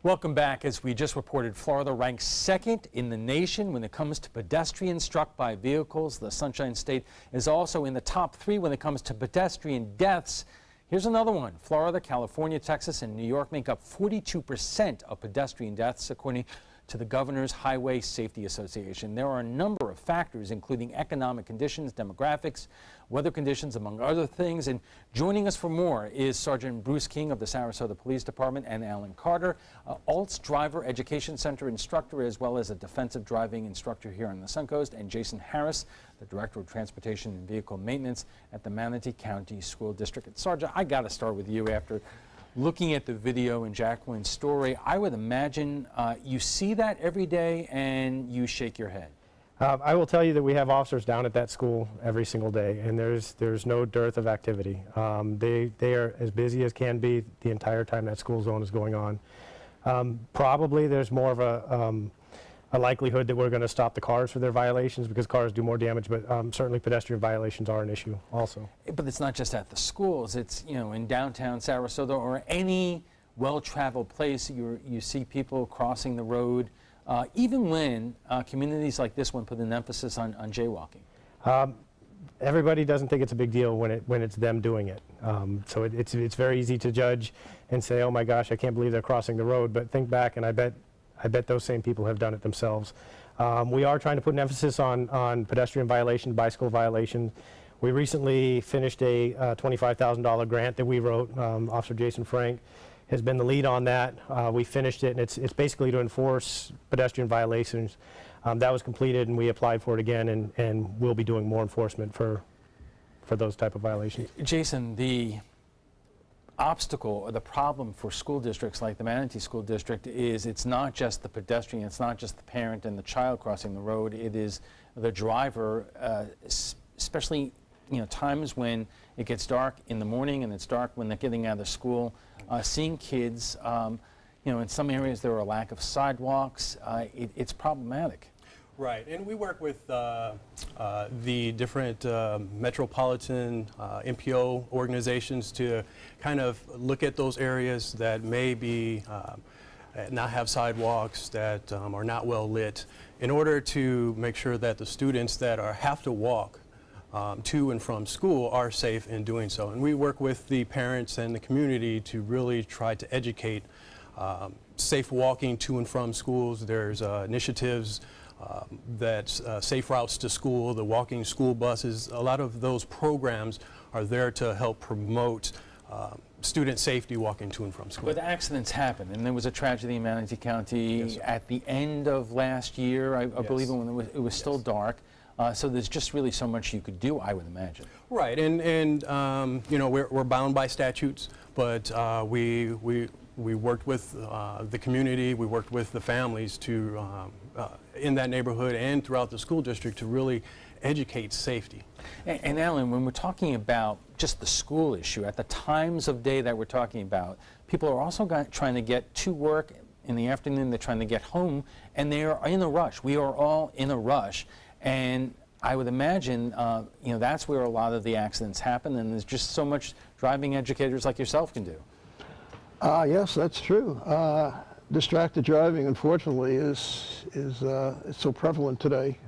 Welcome back. As we just reported, Florida ranks second in the nation when it comes to pedestrians struck by vehicles. The Sunshine State is also in the top 3 when it comes to pedestrian deaths. Here's another one. Florida, California, Texas, and New York make up 42% of pedestrian deaths, according to the Governor's Highway Safety Association. There are a number of factors, including economic conditions, demographics, weather conditions, among other things. And joining us for more is Sergeant Bruce King of the Sarasota Police Department and Alan Carter, ALT's Driver Education Center instructor, as well as a defensive driving instructor here on the Suncoast, and Jason Harris, the Director of Transportation and Vehicle Maintenance at the Manatee County School District. Sergeant, I got to start with you. After looking at the video in Jacqueline's story, I would imagine you see that every day and you shake your head. I will tell you that we have officers down at that school every single day, and there's no dearth of activity. They are as busy as can be the entire time that school zone is going on. Probably there's more of a likelihood that we're going to stop the cars for their violations, because cars do more damage, but certainly pedestrian violations are an issue also. But it's not just at the schools. It's, you know, in downtown Sarasota or any well-traveled place, you see people crossing the road, even when communities like this one put an emphasis on jaywalking. Everybody doesn't think it's a big deal when it's them doing it. So it's very easy to judge and say, oh my gosh, I can't believe they're crossing the road, but think back, and I bet those same people have done it themselves. We are trying to put an emphasis on pedestrian violations, bicycle violations. We recently finished a $25,000 grant that we wrote. Officer Jason Frank has been the lead on that. We finished it, and it's basically to enforce pedestrian violations. That was completed, and we applied for it again, and we'll be doing more enforcement for those type of violations. Jason, the obstacle or the problem for school districts like the Manatee School District is it's not just the pedestrian, it's not just the parent and the child crossing the road, it is the driver, especially times when it gets dark in the morning and it's dark when they're getting out of school, seeing kids, in some areas there are a lack of sidewalks, it's problematic. Right, and we work with the different metropolitan MPO organizations to kind of look at those areas that may be not have sidewalks, that are not well lit, in order to make sure that the students that have to walk to and from school are safe in doing so. And we work with the parents and the community to really try to educate safe walking to and from schools. There's initiatives that's safe routes to school, the walking school buses. A lot of those programs are there to help promote student safety walking to and from school. But accidents happen, and there was a tragedy in Manatee County at the end of last year, I believe, when it was still dark. So there's just really so much you could do, I would imagine. Right, and we're bound by statutes, but we worked with the community, we worked with the families to in that neighborhood and throughout the school district to really educate safety. And Alan, when we're talking about just the school issue, at the times of day that we're talking about, people are also trying to get to work in the afternoon, they're trying to get home, and they are in a rush. We are all in a rush, and I would imagine that's where a lot of the accidents happen, and there's just so much driving educators like yourself can do. Yes, that's true. Distracted driving, unfortunately, is so prevalent today.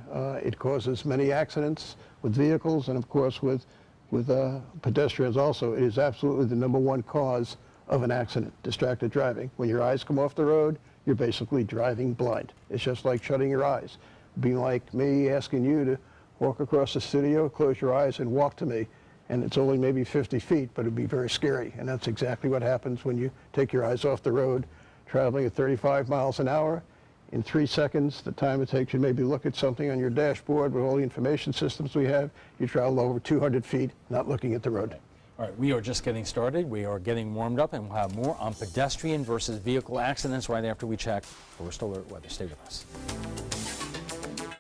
It causes many accidents with vehicles, and of course with pedestrians also. It is absolutely the #1 cause of an accident, distracted driving. When your eyes come off the road, you're basically driving blind. It's just like shutting your eyes. Being like me asking you to walk across the studio, close your eyes, and walk to me. And it's only maybe 50 feet, but it'd be very scary. And that's exactly what happens when you take your eyes off the road, traveling at 35 miles an hour. In 3 seconds, the time it takes you to maybe look at something on your dashboard with all the information systems we have, you travel over 200 feet, not looking at the road. All right, we are just getting started. We are getting warmed up, and we'll have more on pedestrian versus vehicle accidents right after we check First Alert Weather. Stay with us.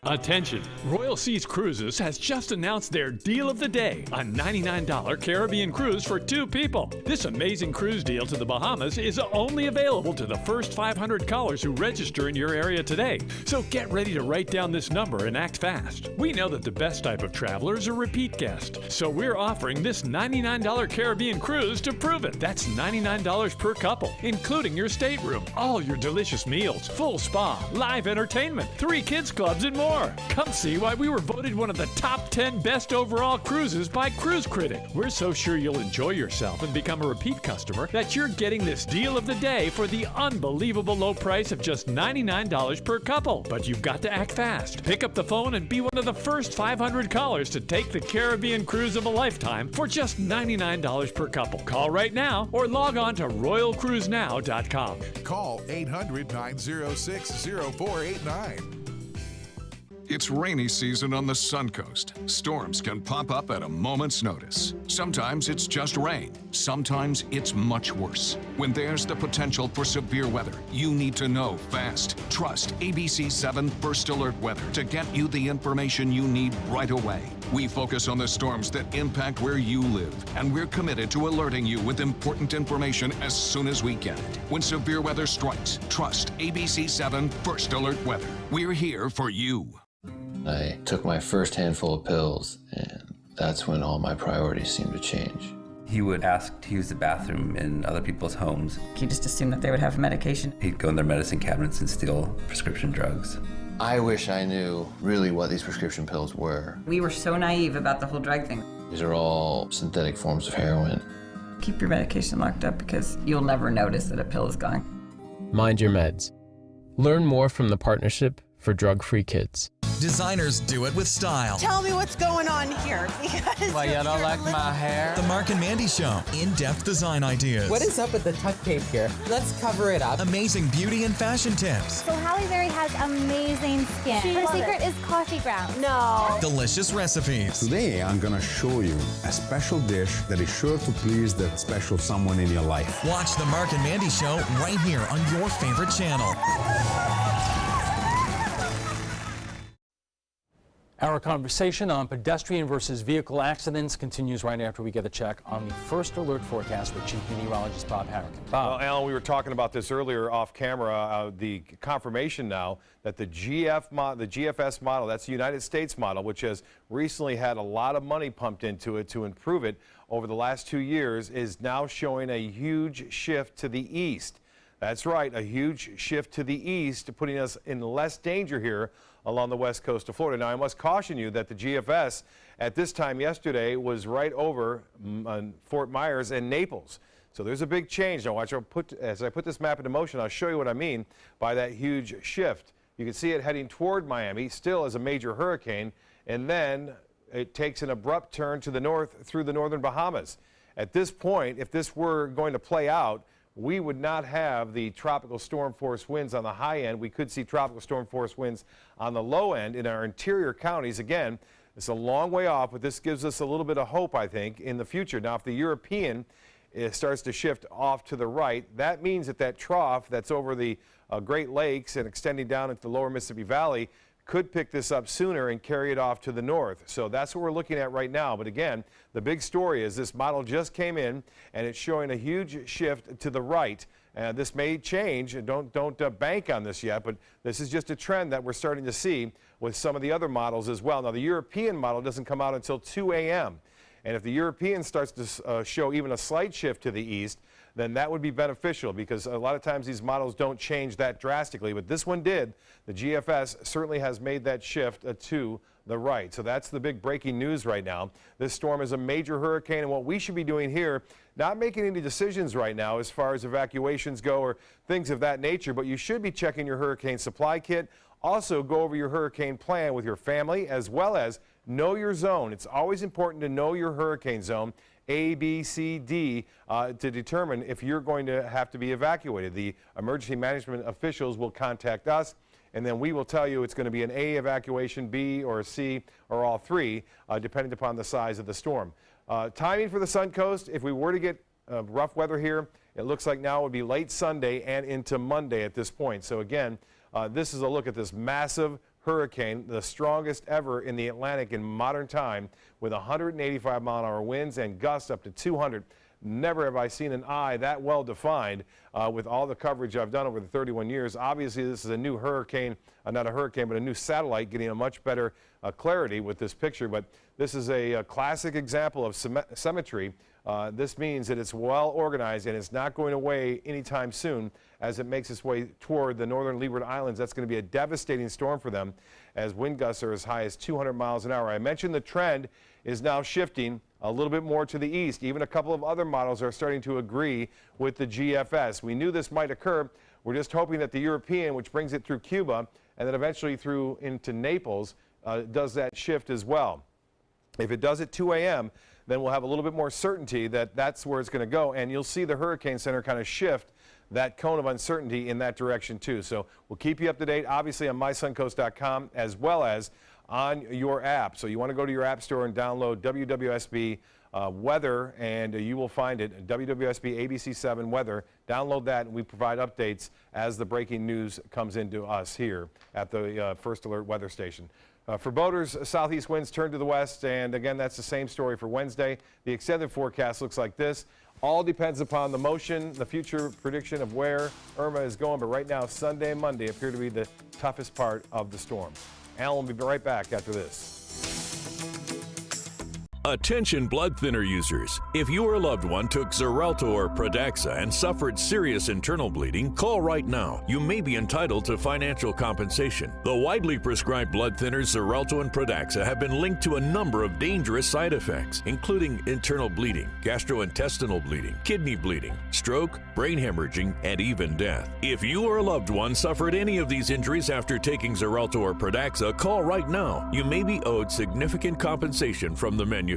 Attention! Royal Seas Cruises has just announced their deal of the day, a $99 Caribbean cruise for 2 people. This amazing cruise deal to the Bahamas is only available to the first 500 callers who register in your area today. So get ready to write down this number and act fast. We know that the best type of traveler is a repeat guest, so we're offering this $99 Caribbean cruise to prove it. That's $99 per couple, including your stateroom, all your delicious meals, full spa, live entertainment, 3 kids clubs, and more. Come see why we were voted one of the top 10 best overall cruises by Cruise Critic. We're so sure you'll enjoy yourself and become a repeat customer that you're getting this deal of the day for the unbelievable low price of just $99 per couple. But you've got to act fast. Pick up the phone and be one of the first 500 callers to take the Caribbean cruise of a lifetime for just $99 per couple. Call right now or log on to royalcruisenow.com. Call 800-906-0489. It's rainy season on the Suncoast. Storms can pop up at a moment's notice. Sometimes it's just rain. Sometimes it's much worse. When there's the potential for severe weather, you need to know fast. Trust ABC 7 First Alert Weather to get you the information you need right away. We focus on the storms that impact where you live, and we're committed to alerting you with important information as soon as we get it. When severe weather strikes, trust ABC 7 First Alert Weather. We're here for you. I took my first handful of pills, and that's when all my priorities seemed to change. He would ask to use the bathroom in other people's homes. He just assumed that they would have medication. He'd go in their medicine cabinets and steal prescription drugs. I wish I knew really what these prescription pills were. We were so naive about the whole drug thing. These are all synthetic forms of heroin. Keep your medication locked up because you'll never notice that a pill is gone. Mind your meds. Learn more from the Partnership for Drug-Free Kids. Designers do it with style. Tell me what's going on here. Why, you don't like my hair? The Mark and Mandy Show. In-depth design ideas. What is up with the tuck tape here? Let's cover it up. Amazing beauty and fashion tips. So Halle Berry has amazing skin. Her secret is coffee grounds. No. Delicious recipes. Today, I'm going to show you a special dish that is sure to please that special someone in your life. Watch the Mark and Mandy Show right here on your favorite channel. Our conversation on pedestrian versus vehicle accidents continues right after we get a check on the First Alert forecast with Chief Meteorologist Bob Harrigan. Bob. Well, Alan, we were talking about this earlier off camera, the confirmation now that the GFS model, that's the United States model, which has recently had a lot of money pumped into it to improve it over the last 2 years, is now showing a huge shift to the east. That's right, a huge shift to the east, putting us in less danger here along the west coast of Florida. Now, I must caution you that the GFS at this time yesterday was right over Fort Myers and Naples. So there's a big change. Now, watch, as I put this map into motion, I'll show you what I mean by that huge shift. You can see it heading toward Miami, still as a major hurricane, and then it takes an abrupt turn to the north through the northern Bahamas. At this point, if this were going to play out, we would not have the tropical storm force winds on the high end. We could see tropical storm force winds on the low end in our interior counties. Again, it's a long way off, but this gives us a little bit of hope, I think, in the future. Now, if the European starts to shift off to the right, that means that that trough that's over the Great Lakes and extending down into the lower Mississippi Valley could pick this up sooner and carry it off to the north. So that's what we're looking at right now. But again, the big story is this model just came in and it's showing a huge shift to the right. This may change. Don't bank on this yet, but this is just a trend that we're starting to see with some of the other models as well. Now, the European model doesn't come out until 2 a.m. And if the European starts to show even a slight shift to the east, then that would be beneficial because a lot of times these models don't change that drastically, but this one did. The GFS certainly has made that shift to the right. So that's the big breaking news right now. This storm is a major hurricane, and what we should be doing here, not making any decisions right now as far as evacuations go or things of that nature, but you should be checking your hurricane supply kit. Also, go over your hurricane plan with your family as well as know your zone. It's always important to know your hurricane zone, A, B, C, D, to determine if you're going to have to be evacuated. The emergency management officials will contact us, and then we will tell you it's going to be an A evacuation, B or a C, or all three, depending upon the size of the storm. Timing for the Suncoast, if we were to get rough weather here, it looks like now it would be late Sunday and into Monday at this point. So again, this is a look at this massive hurricane, the strongest ever in the Atlantic in modern time, with 185-mile-an-hour winds and gusts up to 200. Never have I seen an eye that well defined with all the coverage I've done over the 31 years. Obviously, this is a new hurricane, not a hurricane, but a new satellite getting a much better clarity with this picture. But this is a classic example of symmetry. This means that it's well organized and it's not going away anytime soon as it makes its way toward the northern Leeward Islands. That's going to be a devastating storm for them as wind gusts are as high as 200 miles an hour. I mentioned the trend is now shifting a little bit more to the east. Even a couple of other models are starting to agree with the GFS. We knew this might occur. We're just hoping that the European, which brings it through Cuba and then eventually through into Naples, does that shift as well. If it does at 2 a.m., then we'll have a little bit more certainty that that's where it's going to go, and you'll see the Hurricane Center kind of shift that cone of uncertainty in that direction too. So we'll keep you up to date, obviously, on mysuncoast.com as well as on your app. So you want to go to your app store and download WWSB Weather, and you will find it, WWSB ABC7 Weather. Download that, and we provide updates as the breaking news comes into us here at the First Alert Weather Station. For boaters, southeast winds turn to the west, and again, that's the same story for Wednesday. The extended forecast looks like this. All depends upon the motion, the future prediction of where Irma is going, but right now, Sunday and Monday appear to be the toughest part of the storm. Alan will be right back after this. Attention blood thinner users. If your loved one took Xarelto or Pradaxa and suffered serious internal bleeding, call right now. You may be entitled to financial compensation. The widely prescribed blood thinners Xarelto and Pradaxa have been linked to a number of dangerous side effects, including internal bleeding, gastrointestinal bleeding, kidney bleeding, stroke, brain hemorrhaging, and even death. If you or a loved one suffered any of these injuries after taking Xarelto or Pradaxa, call right now. You may be owed significant compensation from the manufacturer.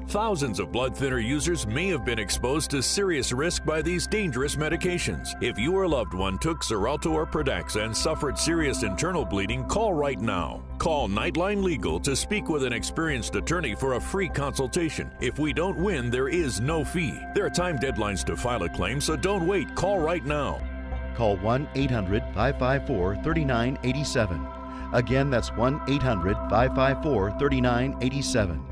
Thousands of blood thinner users may have been exposed to serious risk by these dangerous medications. If you or a loved one took Xarelto or Pradaxa and suffered serious internal bleeding, call right now. Call Nightline Legal to speak with an experienced attorney for a free consultation. If we don't win, there is no fee. There are time deadlines to file a claim, so don't wait. Call right now. Call 1-800-554-3987. Again, that's 1-800-554-3987.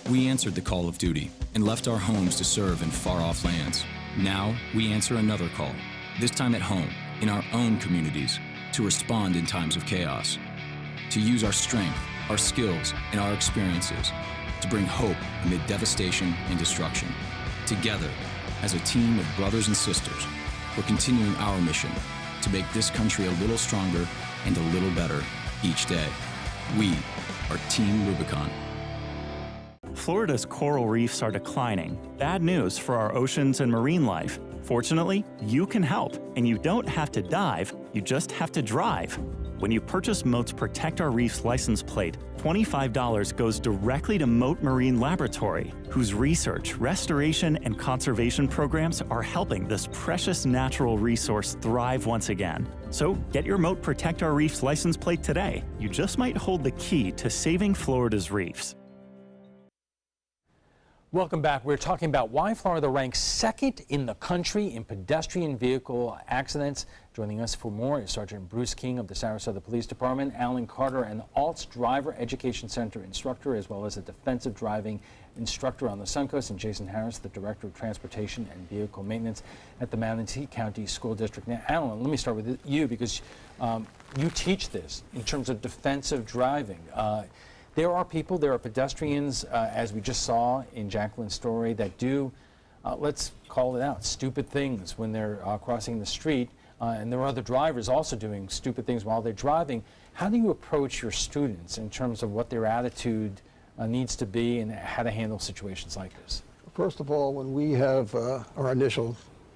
We answered the call of duty and left our homes to serve in far-off lands. Now, we answer another call, this time at home, in our own communities, to respond in times of chaos, to use our strength, our skills, and our experiences to bring hope amid devastation and destruction. Together, as a team of brothers and sisters, we're continuing our mission to make this country a little stronger and a little better each day. We are Team Rubicon. Florida's coral reefs are declining. Bad news for our oceans and marine life. Fortunately, you can help, and you don't have to dive, you just have to drive. When you purchase Moat's Protect Our Reefs license plate, $25 goes directly to Moat Marine Laboratory, whose research, restoration, and conservation programs are helping this precious natural resource thrive once again. So get your Moat Protect Our Reefs license plate today. You just might hold the key to saving Florida's reefs. Welcome back. We're talking about why Florida ranks second in the country in pedestrian vehicle accidents. Joining us for more is Sergeant Bruce King of the Sarasota Police Department, Alan Carter, an ALTS Driver Education Center instructor, as well as a defensive driving instructor on the Suncoast, and Jason Harris, the Director of Transportation and Vehicle Maintenance at the Manatee County School District. Now, Alan, let me start with you because you teach this in terms of defensive driving. There are people, there are pedestrians, as we just saw in Jacqueline's story, that do, let's call it out, stupid things when they're crossing the street. And there are other drivers also doing stupid things while they're driving. How do you approach your students in terms of what their attitude needs to be and how to handle situations like this? First of all, when we have our initial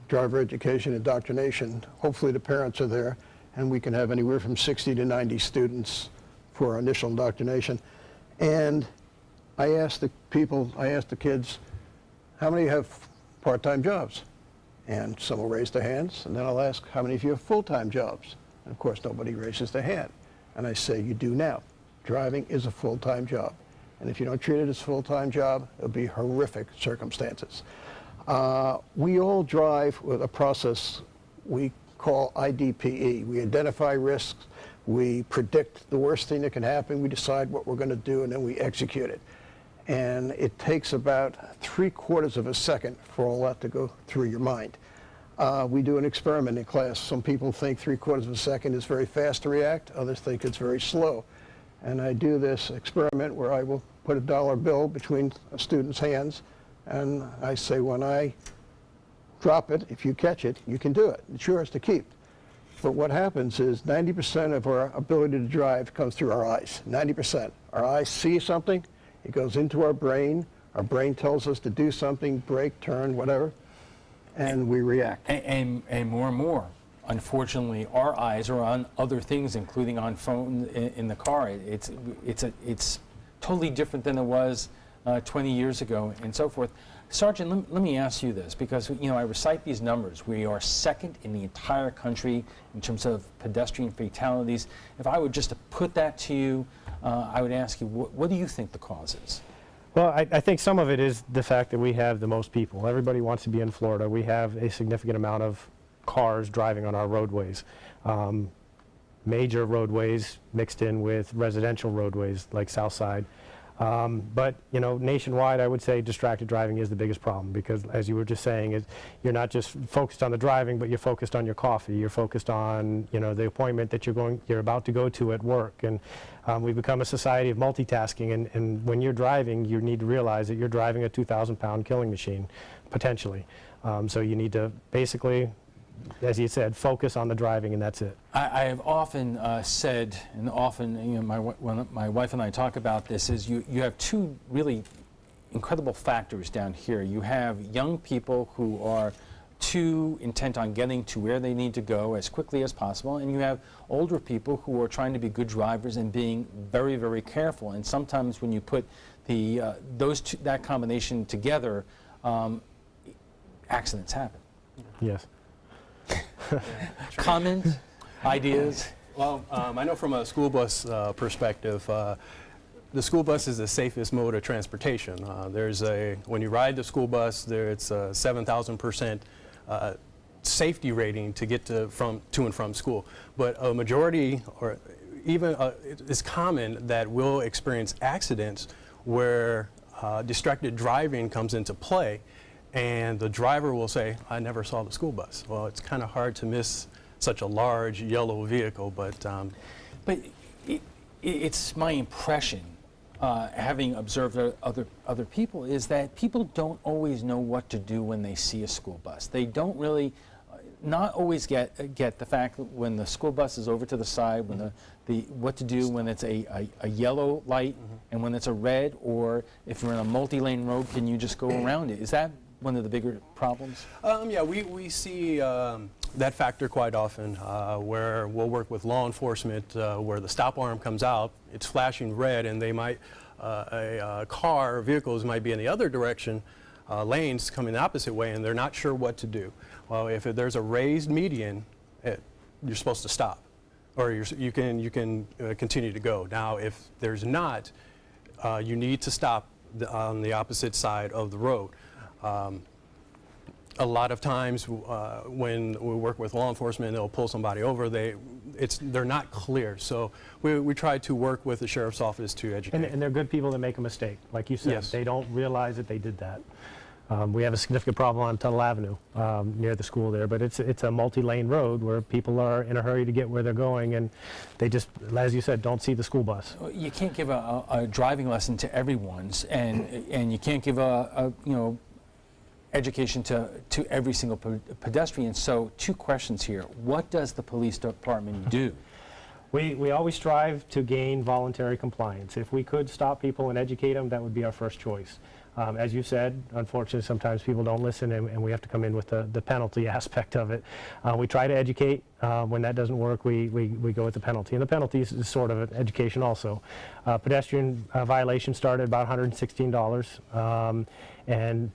driver education indoctrination, hopefully the parents are there and we can have anywhere from 60 to 90 students for our initial indoctrination. And I asked the kids, how many have part-time jobs? And some will raise their hands, and then I'll ask, how many of you have full-time jobs? And of course, nobody raises their hand. And I say, you do now. Driving is a full-time job. And if you don't treat it as a full-time job, it'll be horrific circumstances. We all drive with a process we call IDPE. We identify risks, we predict the worst thing that can happen, we decide what we're going to do, and then we execute it. And it takes about 3/4 of a second for all that to go through your mind. We do an experiment in class. Some people think 3/4 of a second is very fast to react, others think it's very slow. And I do this experiment where I will put a dollar bill between a student's hands, and I say, when I drop it, if you catch it, you can do it. It's yours to keep. But what happens is 90% of our ability to drive comes through our eyes, 90%. Our eyes see something, it goes into our brain tells us to do something, brake, turn, whatever, and we react. And more, unfortunately, our eyes are on other things, including on phone in the car. It's totally different than it was 20 years ago and so forth. Sergeant, let me ask you this, because I recite these numbers. We are second in the entire country in terms of pedestrian fatalities. If I were just to put that to you, I would ask you, what do you think the cause is? Well, I think some of it is the fact that we have the most people. Everybody wants to be in Florida. We have a significant amount of cars driving on our roadways. Major roadways mixed in with residential roadways like Southside. But nationwide, I would say distracted driving is the biggest problem, because as you were just saying, you're not just focused on the driving, but you're focused on your coffee. You're focused on the appointment that you're about to go to at work. And we've become a society of multitasking. And when you're driving, you need to realize that you're driving a 2,000-pound killing machine, potentially. So you need to basically, as you said, focus on the driving, and that's it. I have often said, and often when my wife and I talk about this, is you have two really incredible factors down here. You have young people who are too intent on getting to where they need to go as quickly as possible, and you have older people who are trying to be good drivers and being very, very careful. And sometimes when you put that combination together, accidents happen. Yes. Comment, ideas? Well, I know from a school bus perspective, the school bus is the safest mode of transportation. When you ride the school bus, it's a 7,000% safety rating to get to and from school. But a majority, or even it's common that we'll experience accidents where distracted driving comes into play. And the driver will say, I never saw the school bus. Well, it's kind of hard to miss such a large yellow vehicle, but it's my impression, having observed other people, is that people don't always know what to do when they see a school bus. They don't really, not always get the fact that when the school bus is over to the side, when what to do when it's a yellow light, and when it's a red, or if you're in a multi-lane road, can you just go around it? Is that one of the bigger problems? Yeah, we see that factor quite often, where we'll work with law enforcement, where the stop arm comes out, it's flashing red, and they might, a car or vehicles might be in the other direction, lanes coming the opposite way, and they're not sure what to do. Well, if there's a raised median, you're supposed to stop, or you can continue to go. Now, if there's not, you need to stop on the opposite side of the road. A lot of times when we work with law enforcement, they'll pull somebody over, they're not clear. So we try to work with the sheriff's office to educate. And they're good people that make a mistake. Like you said, yes. They don't realize that they did that. We have a significant problem on Tuttle Avenue near the school there, but it's a multi-lane road where people are in a hurry to get where they're going, and they just, as you said, don't see the school bus. You can't give a driving lesson to everyone's, and you can't give education to every single pedestrian. So 2 questions here. What does the police department do? We always strive to gain voluntary compliance. If we could stop people and educate them, that would be our first choice. As you said, unfortunately, sometimes people don't listen, and we have to come in with the penalty aspect of it. We try to educate. When that doesn't work, we go with the penalty. And the penalty is sort of an education also. Pedestrian violation started about $116, and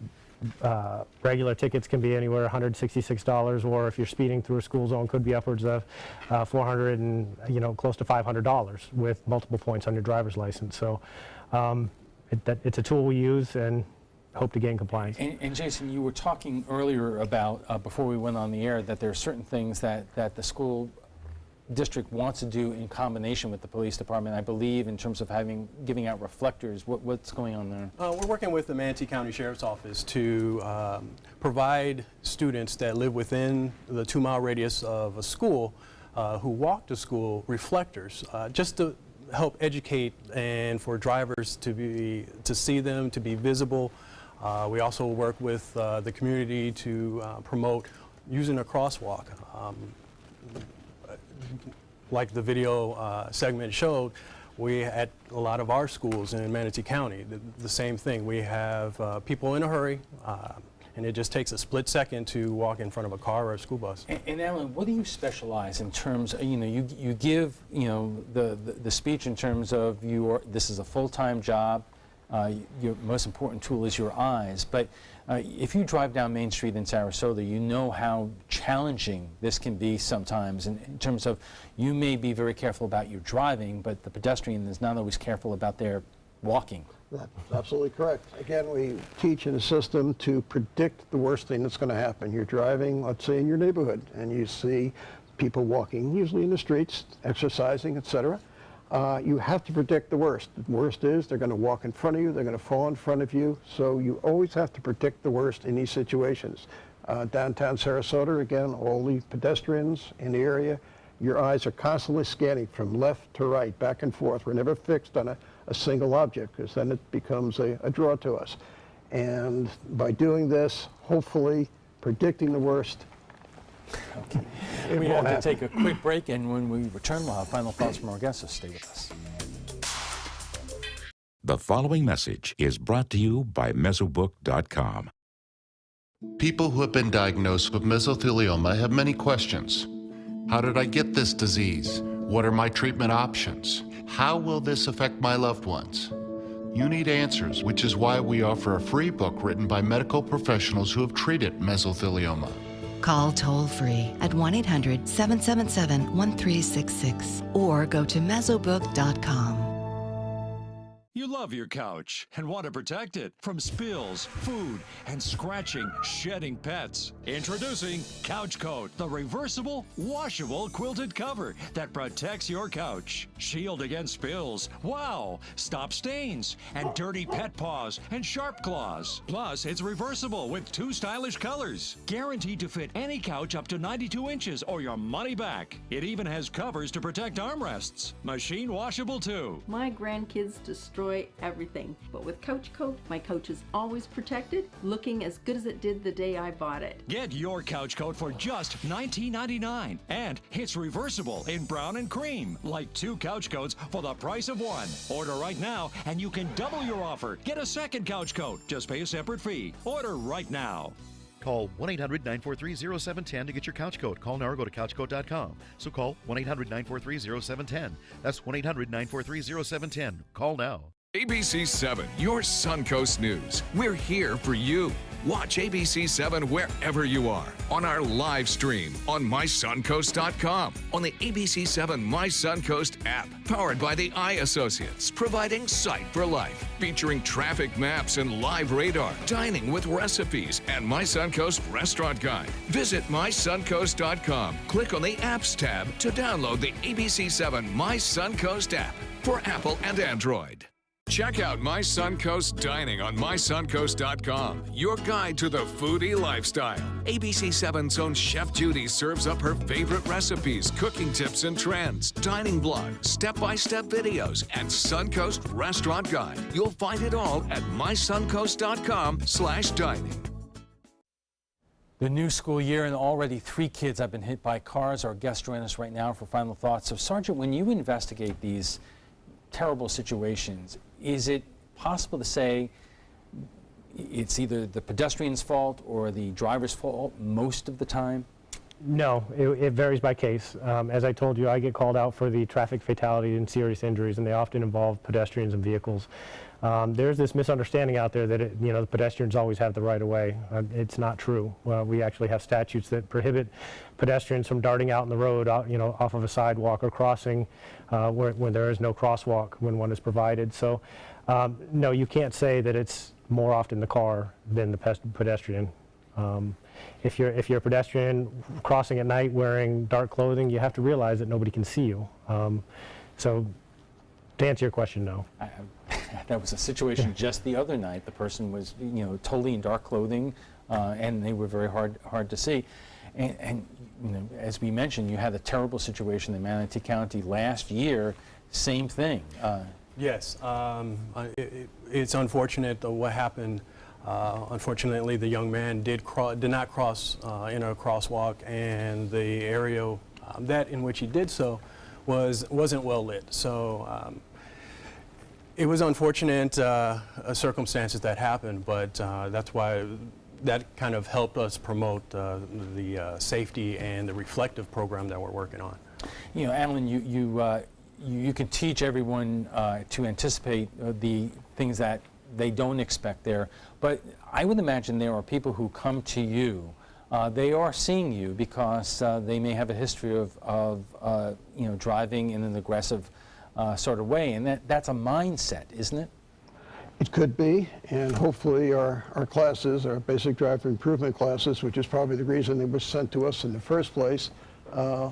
regular tickets can be anywhere $166, or if you're speeding through a school zone, could be upwards of $400 and close to $500 with multiple points on your driver's license. So it's a tool we use and hope to gain compliance. And Jason, you were talking earlier about before we went on the air that there are certain things that the school district wants to do in combination with the police department, I believe, in terms of giving out reflectors. What's going on there? We're working with the Manatee County Sheriff's Office to provide students that live within the 2-mile radius of a school who walk to school reflectors, just to help educate and for drivers to see them, to be visible. We also work with the community to promote using a crosswalk. Like the video segment showed, we at a lot of our schools in Manatee County, the same thing. We have people in a hurry, and it just takes a split second to walk in front of a car or a school bus. And Alan, what do you specialize in terms of, you give, the speech in terms of this is a full-time job, your most important tool is your eyes, but if you drive down Main Street in Sarasota, you know how challenging this can be sometimes in terms of you may be very careful about your driving, but the pedestrian is not always careful about their walking. That's absolutely correct. Again, we teach in a system to predict the worst thing that's going to happen. You're driving, let's say, in your neighborhood, and you see people walking, usually in the streets, exercising, etc. You have to predict the worst. The worst is they're going to walk in front of you, they're going to fall in front of you, so you always have to predict the worst in these situations. Downtown Sarasota, again, all the pedestrians in the area, your eyes are constantly scanning from left to right, back and forth. We're never fixed on a single object, because then it becomes a draw to us. And by doing this, hopefully predicting the worst, okay. We have to take a quick break, and when we return, we'll have final thoughts from our guests, so stay with us. The following message is brought to you by Mesobook.com. People who have been diagnosed with mesothelioma have many questions. How did I get this disease? What are my treatment options? How will this affect my loved ones? You need answers, which is why we offer a free book written by medical professionals who have treated mesothelioma. Call toll-free at 1-800-777-1366 or go to mesobook.com. You love your couch and want to protect it from spills, food, and scratching, shedding pets. Introducing Couch Coat, the reversible, washable quilted cover that protects your couch. Shield against spills, wow, stop stains, and dirty pet paws and sharp claws. Plus, it's reversible with 2 stylish colors. Guaranteed to fit any couch up to 92 inches or your money back. It even has covers to protect armrests. Machine washable too. My grandkids destroy everything, but with Couch Coat, my couch is always protected, looking as good as it did the day I bought it. Get your Couch Coat for just $19.99, and it's reversible in brown and cream, like 2 couch coats for the price of 1. Order right now, and you can double your offer. Get a second Couch Coat. Just pay a separate fee. Order right now. Call 1-800-943-0710 to get your couch coat. Call now or go to couchcoat.com. So call 1-800-943-0710. That's 1-800-943-0710. Call now. ABC 7, your Suncoast News. We're here for you. Watch ABC 7 wherever you are, on our live stream, on mysuncoast.com, on the ABC 7 My Suncoast app, powered by the Eye Associates, providing sight for life, featuring traffic maps and live radar, dining with recipes, and My Suncoast Restaurant Guide. Visit mysuncoast.com. Click on the Apps tab to download the ABC 7 My Suncoast app for Apple and Android. Check out My Suncoast Dining on mysuncoast.com, your guide to the foodie lifestyle. ABC 7's own Chef Judy serves up her favorite recipes, cooking tips and trends, dining blogs, step-by-step videos, and Suncoast Restaurant Guide. You'll find it all at mysuncoast.com/dining. The new school year, and already 3 kids have been hit by cars. Our guests join us right now for final thoughts. So, Sergeant, when you investigate these terrible situations, is it possible to say it's either the pedestrian's fault or the driver's fault most of the time? No, it varies by case. As I told you, I get called out for the traffic fatality and serious injuries, and they often involve pedestrians and vehicles. There's this misunderstanding out there that the pedestrians always have the right of way. It's not true. We actually have statutes that prohibit pedestrians from darting out in the road, off of a sidewalk or crossing when there is no crosswalk when one is provided. So, no, you can't say that it's more often the car than the pedestrian. If you're a pedestrian crossing at night wearing dark clothing, you have to realize that nobody can see you. So, to answer your question, no. That was a situation just the other night. The person was, totally in dark clothing, and they were very hard to see. And as we mentioned, you had a terrible situation in Manatee County last year. Same thing. Yes, it's unfortunate what happened. Unfortunately, the young man did not cross in a crosswalk, and the area that in which he did so wasn't well lit. So it was unfortunate circumstances that happened, but that's why that kind of helped us promote the safety and the reflective program that we're working on. Alan, you can teach everyone to anticipate the things that they don't expect there, but I would imagine there are people who come to you. They are seeing you because they may have a history of driving in an aggressive sort of way, and that's a mindset, isn't it? It could be, and hopefully our classes, our basic driver improvement classes, which is probably the reason they were sent to us in the first place,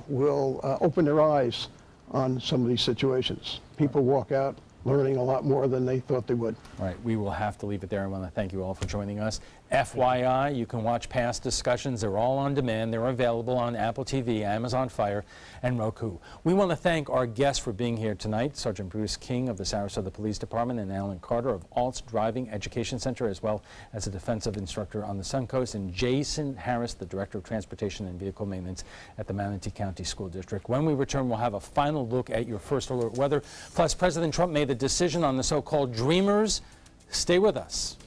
will open their eyes on some of these situations. People walk out learning a lot more than they thought they would. All right, we will have to leave it there. I want to thank you all for joining us. FYI, you can watch past discussions. They're all on demand. They're available on Apple TV, Amazon Fire, and Roku. We want to thank our guests for being here tonight, Sergeant Bruce King of the Sarasota Police Department and Alan Carter of Alt's Driving Education Center, as well as a defensive instructor on the Suncoast, and Jason Harris, the Director of Transportation and Vehicle Maintenance at the Manatee County School District. When we return, we'll have a final look at your first alert weather. Plus, President Trump made a decision on the so-called Dreamers. Stay with us.